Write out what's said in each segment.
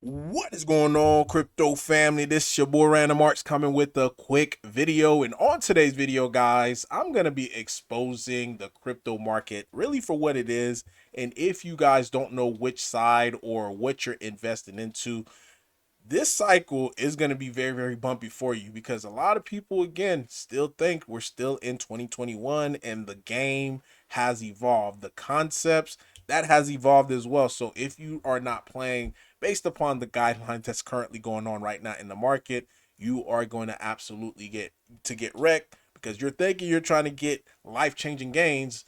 What is going on, crypto family? This is your boy Random Arts coming with a quick video. And on today's video, guys, I'm going to be exposing the crypto market really for what it is. And if you guys don't know which side or what you're investing into, this cycle is going to be very, very bumpy for you because a lot of people, again, still think we're still in 2021 and the game has evolved. The concepts that has evolved as well. So if you are not playing based upon the guidelines that's currently going on right now in the market, you are going to absolutely get wrecked because you're thinking you're trying to get life-changing gains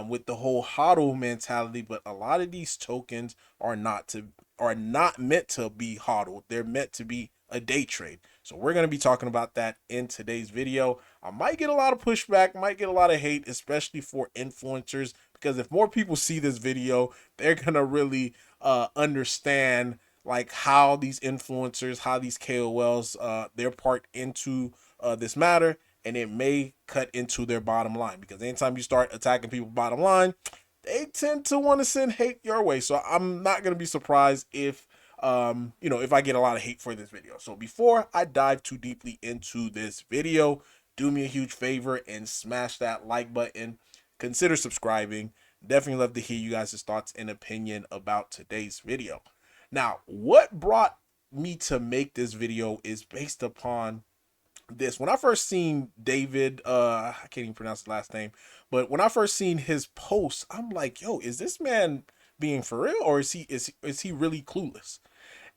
with the whole hodl mentality, but a lot of these tokens are not meant to be hodled. They're meant to be a day trade. So we're going to be talking about that in today's video. I might get a lot of pushback, might get a lot of hate, especially for influencers, because if more people see this video, they're going to really understand like how these influencers, how these KOLs, their part into this matter, and it may cut into their bottom line because anytime you start attacking people's bottom line, they tend to want to send hate your way. So I'm not going to be surprised if if I get a lot of hate for this video. So before I dive too deeply into this video, do me a huge favor and smash that like button. Consider subscribing. Definitely love to hear you guys' thoughts and opinion about today's video. Now, what brought me to make this video is based upon this. When I first seen David, I can't even pronounce his last name, but when I first seen his post, I'm like, yo, is this man being for real, or is he really clueless?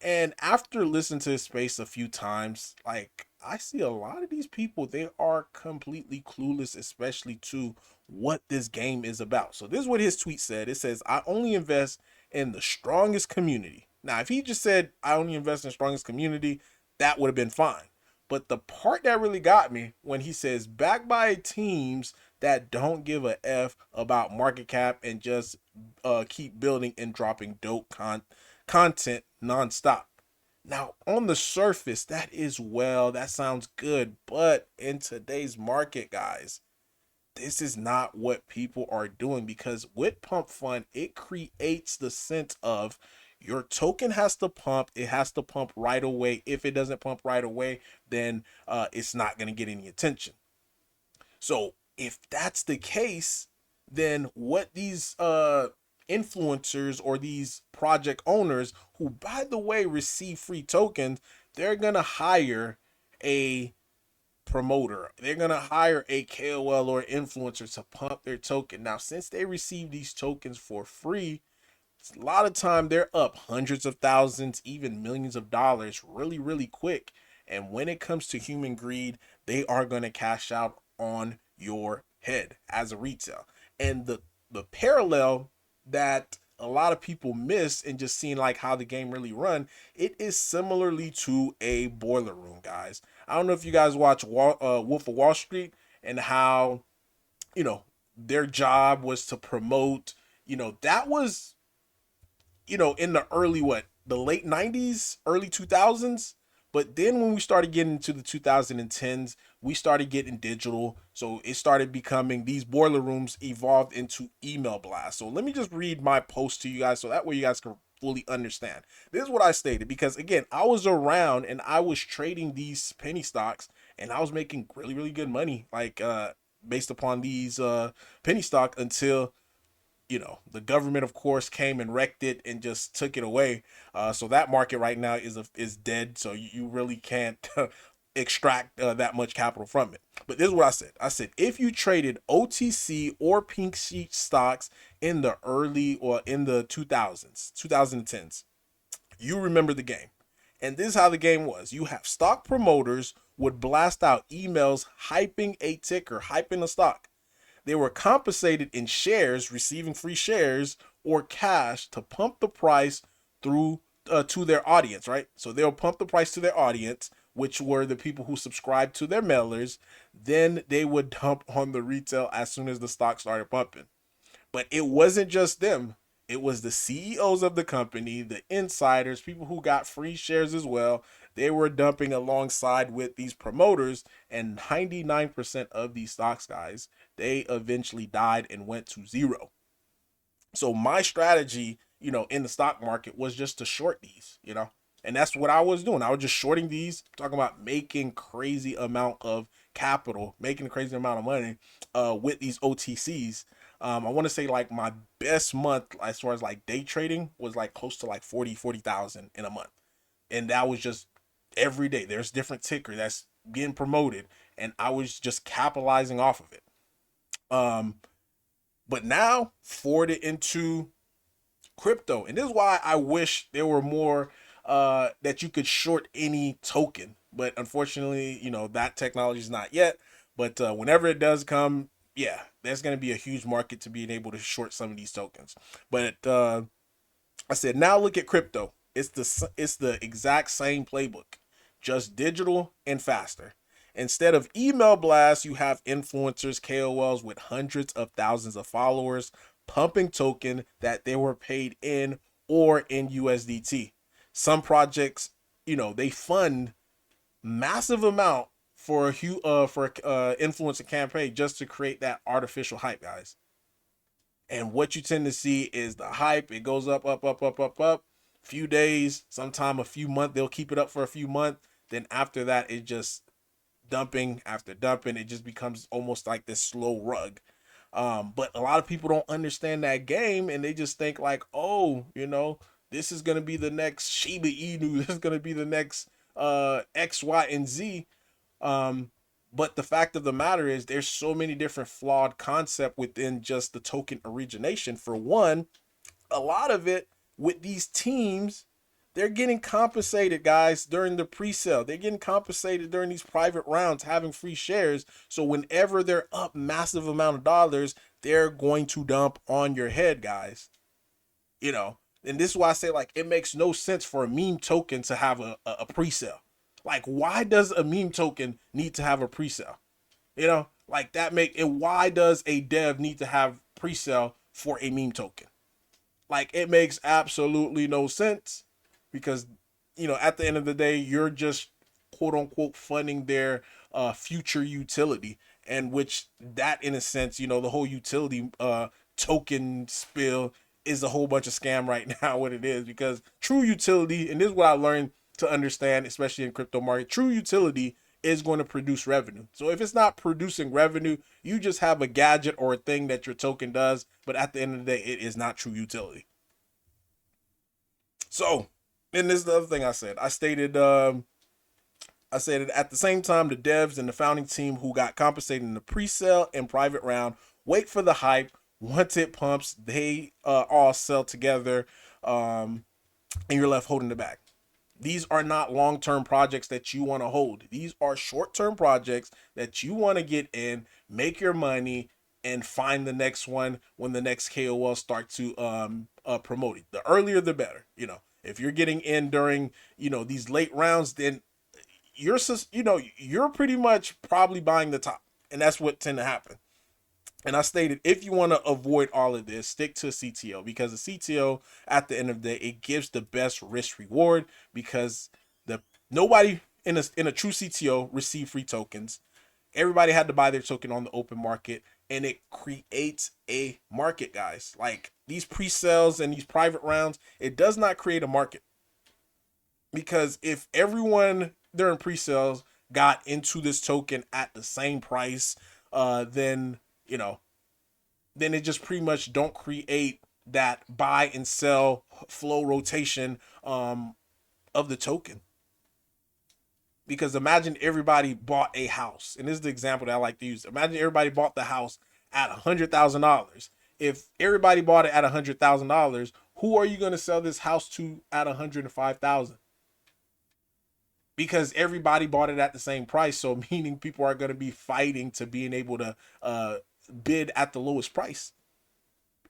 And after listening to his space a few times, like I see a lot of these people, they are completely clueless, especially to what this game is about. So this is what his tweet said. It says, I only invest in the strongest community. Now, if he just said I only invest in the strongest community, that would have been fine. But the part that really got me when he says backed by teams that don't give a F about market cap and just keep building and dropping dope content nonstop. Now, on the surface, that sounds good. But in today's market, guys, this is not what people are doing because with Pump Fund, it creates the sense of your token has to pump. It has to pump right away. If it doesn't pump right away, then it's not going to get any attention. So if that's the case, then what these influencers or these project owners who, by the way, receive free tokens, they're going to hire a promoter. They're going to hire a KOL or influencer to pump their token. Now, since they receive these tokens for free, a lot of time they're up hundreds of thousands, even millions of dollars really, really quick. And when it comes to human greed, they are going to cash out on your head as a retail. And the parallel that a lot of people miss in just seeing like how the game really run, it is similarly to a boiler room, guys. I don't know if you guys watch Wolf of Wall Street and how you know their job was to promote. That was in the early the late 90s, early 2000s. But then when we started getting into the 2010s, we started getting digital. So it started becoming these boiler rooms evolved into email blasts. So let me just read my post to you guys so that way you guys can fully understand. This is what I stated because again, I was around and I was trading these penny stocks and I was making really, really good money like based upon these penny stock until the government, of course, came and wrecked it and just took it away. So that market right now is dead. So you really can't extract that much capital from it. But this is what I said. I said if you traded OTC or pink sheet stocks in the early or in the 2010s, you remember the game. And this is how the game was. You have stock promoters would blast out emails hyping a ticker, hyping a stock. They were compensated in shares, receiving free shares or cash to pump the price through to their audience, right? So they'll pump the price to their audience, which were the people who subscribed to their mailers. Then they would dump on the retail as soon as the stock started pumping. But it wasn't just them. It was the CEOs of the company, the insiders, people who got free shares as well. They were dumping alongside with these promoters, and 99% of these stocks, guys, they eventually died and went to zero. So my strategy, in the stock market was just to short these. And that's what I was doing. I was just shorting these, talking about making crazy amount of capital, making a crazy amount of money with these OTCs. I want to say like my best month as far as like day trading was like close to like 40,000 in a month. And that was just every day. There's different ticker that's getting promoted, and I was just capitalizing off of it. Um, but now forward it into crypto, and this is why I wish there were more that you could short any token. But unfortunately, that technology is not yet. But whenever it does come, yeah, there's going to be a huge market to being able to short some of these tokens. But I said, now look at crypto. It's the exact same playbook, just digital and faster. Instead of email blasts, you have influencers, KOLs with hundreds of thousands of followers pumping token that they were paid in or in USDT. Some projects, they fund massive amount for a influencer campaign just to create that artificial hype, guys. And what you tend to see is the hype. It goes up, up, up, up, up, up. Few days, sometime a few months. They'll keep it up for a few months. Then after that, it just dumping after dumping. It just becomes almost like this slow rug. But a lot of people don't understand that game, and they just think like, oh, this is gonna be the next Shiba Inu. This is gonna be the next X, Y, and Z. Um, but the fact of the matter is there's so many different flawed concept within just the token origination. For one, a lot of it with these teams, they're getting compensated, guys, during the pre-sale. They're getting compensated during these private rounds, having free shares. So whenever they're up massive amount of dollars, they're going to dump on your head, guys. And this is why I say, like, it makes no sense for a meme token to have a pre-sale. Like, why does a meme token need to have a pre-sale? Like that and why does a dev need to have pre-sale for a meme token? Like, it makes absolutely no sense, because at the end of the day, you're just quote unquote funding their future utility, and which that in a sense, the whole utility token spill is a whole bunch of scam right now. What it is, because true utility, and this is what I learned to understand, especially in crypto market, true utility is going to produce revenue. So if it's not producing revenue, you just have a gadget or a thing that your token does, but at the end of the day, it is not true utility. So, and this is the other thing I said. I said at the same time, the devs and the founding team who got compensated in the pre-sale and private round wait for the hype. Once it pumps, they all sell together, and you're left holding the bag. These are not long-term projects that you want to hold. These are short-term projects that you want to get in, make your money, and find the next one when the next KOL start to promote it. The earlier, the better. If you're getting in during these late rounds, then you're pretty much probably buying the top, and that's what tend to happen. And I stated, if you want to avoid all of this, stick to a CTO, because a CTO, at the end of the day, it gives the best risk reward, because the nobody in a true CTO received free tokens. Everybody had to buy their token on the open market, and it creates a market, guys. Like these pre-sales and these private rounds, it does not create a market, because if everyone during pre-sales got into this token at the same price, then then it just pretty much don't create that buy and sell flow rotation of the token. Because imagine everybody bought a house, and this is the example that I like to use. Imagine everybody bought the house at $100,000. If everybody bought it at $100,000, who are you going to sell this house to at 105,000? Because everybody bought it at the same price, so meaning people are going to be fighting to being able to bid at the lowest price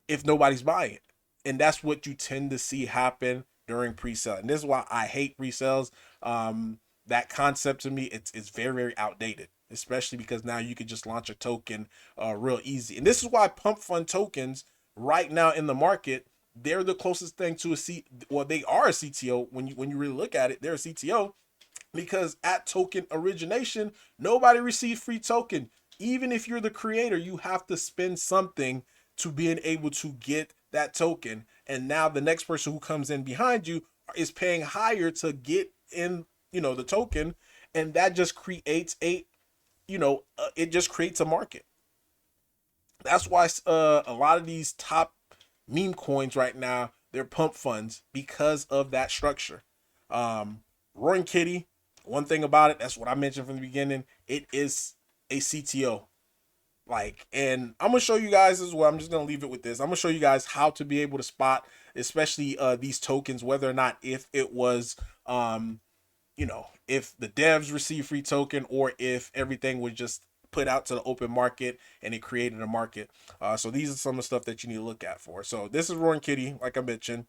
if nobody's buying it. And that's what you tend to see happen during pre-sale. And this is why I hate pre-sales. That concept to me, it's very, very outdated, especially because now you can just launch a token real easy. And this is why pump fund tokens right now in the market, they're the closest thing to they are a CTO. When you really look at it, they're a CTO, because at token origination, nobody receives free token. Even if you're the creator, you have to spend something to being able to get that token. And now the next person who comes in behind you is paying higher to get in, the token, and that just creates it just creates a market. That's why a lot of these top meme coins right now, they're pump funds because of that structure. Roaring Kitty, one thing about it, that's what I mentioned from the beginning, it is a CTO. Like, and I'm gonna show you guys as well. I'm just gonna leave it with this. I'm gonna show you guys how to be able to spot, especially these tokens, whether or not if it was if the devs receive free token or if everything was just put out to the open market and it created a market. So these are some of the stuff that you need to look at for. So this is Roaring Kitty, like I mentioned.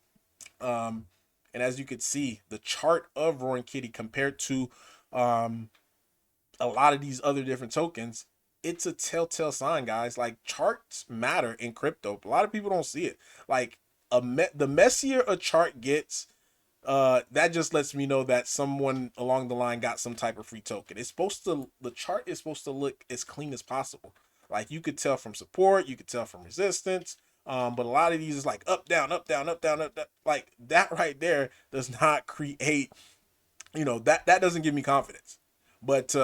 Um, and as you can see, the chart of Roaring Kitty compared to um, a lot of these other different tokens, it's a telltale sign, guys. Like, charts matter in crypto. A lot of people don't see it. Like, the messier a chart gets, that just lets me know that someone along the line got some type of free token. The chart is supposed to look as clean as possible. Like, you could tell from support, you could tell from resistance. But a lot of these is like up, down, up, down, up, down, up, down. Like, that right there does not create, that doesn't give me confidence. But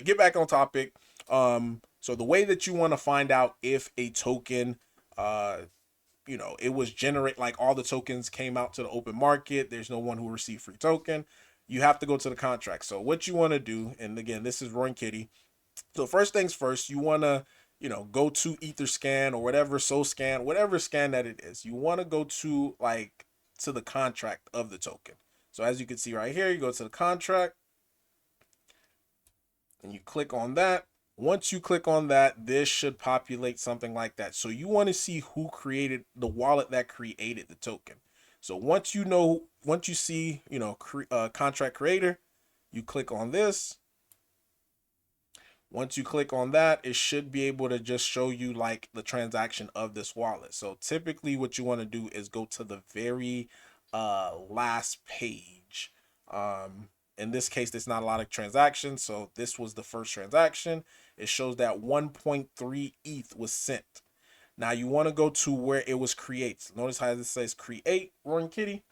get back on topic. So the way that you want to find out if a token, it was generate, like, all the tokens came out to the open market, there's no one who received free token, you have to go to the contract. So what you want to do, and again, this is Roaring Kitty. So first things first, you want to, go to Etherscan or whatever, SoulScan, whatever scan that it is. You want to go to, like, to the contract of the token. So as you can see right here, you go to the contract and you click on that. Once you click on that, this should populate something like that. So you want to see who created the wallet that created the token. So once you see, contract creator, you click on this. Once you click on that, it should be able to just show you, like, the transaction of this wallet. So typically what you want to do is go to the very last page. In this case, there's not a lot of transactions, so this was the first transaction. It shows that 1.3 ETH was sent. Now you want to go to where it was created. Notice how this says create Roaring Kitty.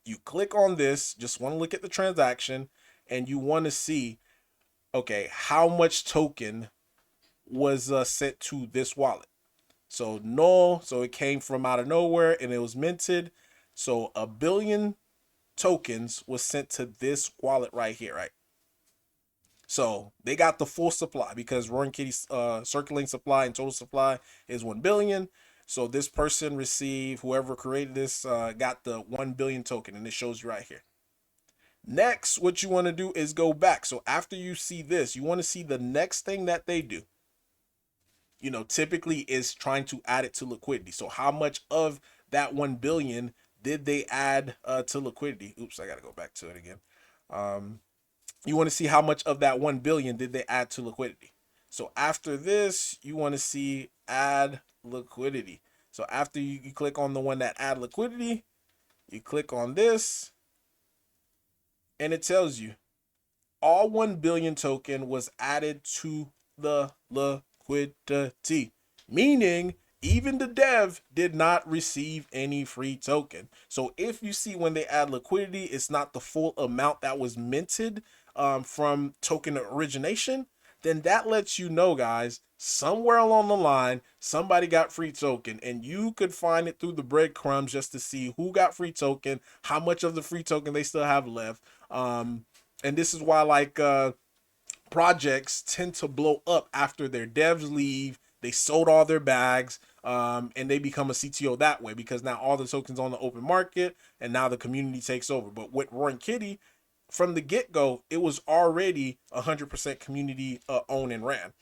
You click on this, just want to look at the transaction, and you want to see, okay, how much token was sent to this wallet. So null, so it came from out of nowhere and it was minted. So 1 billion tokens was sent to this wallet right here, right? So they got the full supply because Roaring Kitty's circulating supply and total supply is 1 billion. So this person received, whoever created this, got the 1 billion token, and it shows you right here. Next, what you want to do is go back. So after you see this, you want to see the next thing that they do. Typically is trying to add it to liquidity. So how much of that 1 billion did they add to liquidity? Oops, I got to go back to it again. You want to see how much of that 1 billion did they add to liquidity. So after this, you want to see add liquidity. So after you click on the one that add liquidity, you click on this, and it tells you all 1 billion token was added to the liquidity, meaning even the dev did not receive any free token. So if you see when they add liquidity, it's not the full amount that was minted from token origination, then that lets you know, guys, somewhere along the line, somebody got free token, and you could find it through the breadcrumbs just to see who got free token, how much of the free token they still have left. And this is why, like, projects tend to blow up after their devs leave. They sold all their bags, and they become a CTO that way because now all the tokens on the open market, and now the community takes over. But with Roaring Kitty, from the get-go, it was already 100% community owned and ran.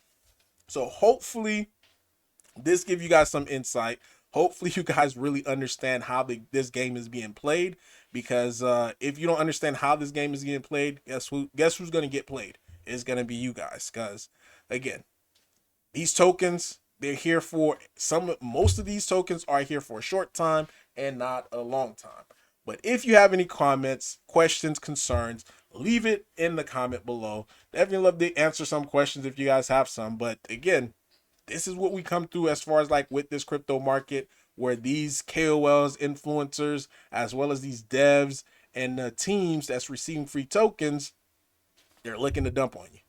So hopefully this gives you guys some insight. Hopefully you guys really understand how this game is being played, because if you don't understand how this game is getting played, guess who's going to get played? It's going to be you guys, because again, these tokens, they're here for most of these tokens are here for a short time and not a long time. But if you have any comments, questions, concerns, leave it in the comment below. Definitely love to answer some questions if you guys have some. But again, this is what we come through as far as, like, with this crypto market. where these KOLs, influencers, as well as these devs and the teams that's receiving free tokens, they're looking to dump on you.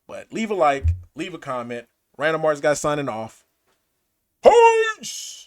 But leave a like, leave a comment. Random Arts guy signing off. Peace!